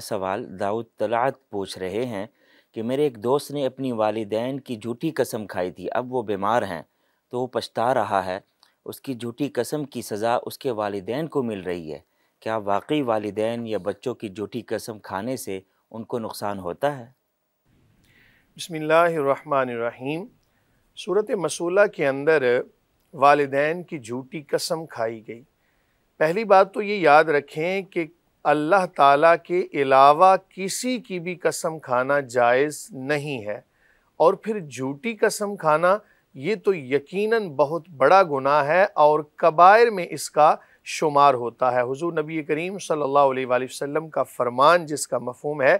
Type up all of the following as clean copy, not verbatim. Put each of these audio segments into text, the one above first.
سوال داؤد طلعت پوچھ رہے ہیں کہ میرے ایک دوست نے اپنی والدین کی جھوٹی قسم کھائی تھی، اب وہ بیمار ہیں تو وہ پچھتا رہا ہے، اس کی جھوٹی قسم کی سزا اس کے والدین کو مل رہی ہے، کیا واقعی والدین یا بچوں کی جھوٹی قسم کھانے سے ان کو نقصان ہوتا ہے؟ بسم اللہ الرحمن الرحیم۔ سورۃ مسولہ کے اندر والدین کی جھوٹی قسم کھائی گئی۔ پہلی بات تو یہ یاد رکھیں کہ اللہ تعالیٰ کے علاوہ کسی کی بھی قسم کھانا جائز نہیں ہے، اور پھر جھوٹی قسم کھانا یہ تو یقیناً بہت بڑا گناہ ہے اور کبائر میں اس کا شمار ہوتا ہے۔ حضور نبی کریم صلی اللہ علیہ وآلہ وسلم کا فرمان جس کا مفہوم ہے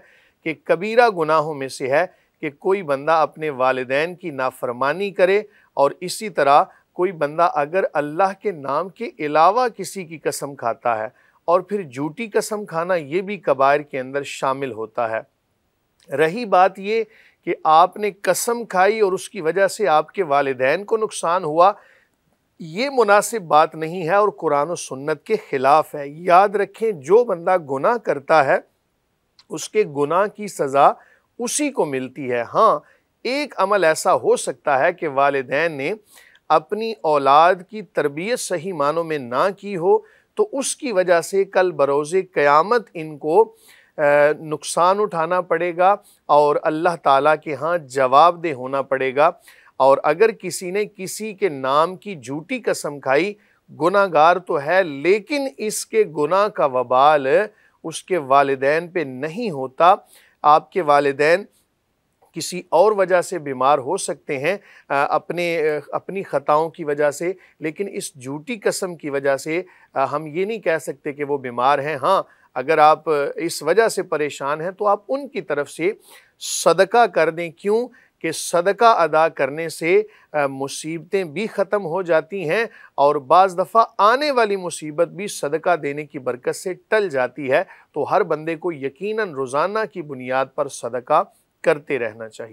کہ کبیرہ گناہوں میں سے ہے کہ کوئی بندہ اپنے والدین کی نافرمانی کرے، اور اسی طرح کوئی بندہ اگر اللہ کے نام کے علاوہ کسی کی قسم کھاتا ہے، اور پھر جھوٹی قسم کھانا یہ بھی کبائر کے اندر شامل ہوتا ہے۔ رہی بات یہ کہ آپ نے قسم کھائی اور اس کی وجہ سے آپ کے والدین کو نقصان ہوا، یہ مناسب بات نہیں ہے اور قرآن و سنت کے خلاف ہے۔ یاد رکھیں جو بندہ گناہ کرتا ہے اس کے گناہ کی سزا اسی کو ملتی ہے۔ ہاں، ایک عمل ایسا ہو سکتا ہے کہ والدین نے اپنی اولاد کی تربیت صحیح معنوں میں نہ کی ہو تو اس کی وجہ سے کل بروز قیامت ان کو نقصان اٹھانا پڑے گا اور اللہ تعالیٰ کے ہاں جواب دہ ہونا پڑے گا۔ اور اگر کسی نے کسی کے نام کی جھوٹی قسم کھائی، گناہ گار تو ہے، لیکن اس کے گناہ کا وبال اس کے والدین پہ نہیں ہوتا۔ آپ کے والدین کسی اور وجہ سے بیمار ہو سکتے ہیں، اپنی خطاؤں کی وجہ سے، لیکن اس جھوٹی قسم کی وجہ سے ہم یہ نہیں کہہ سکتے کہ وہ بیمار ہیں۔ ہاں، اگر آپ اس وجہ سے پریشان ہیں تو آپ ان کی طرف سے صدقہ کر دیں۔ کیوں کہ صدقہ ادا کرنے سے مصیبتیں بھی ختم ہو جاتی ہیں، اور بعض دفعہ آنے والی مصیبت بھی صدقہ دینے کی برکت سے ٹل جاتی ہے۔ تو ہر بندے کو یقیناً روزانہ کی بنیاد پر صدقہ کرتے رہنا چاہیے۔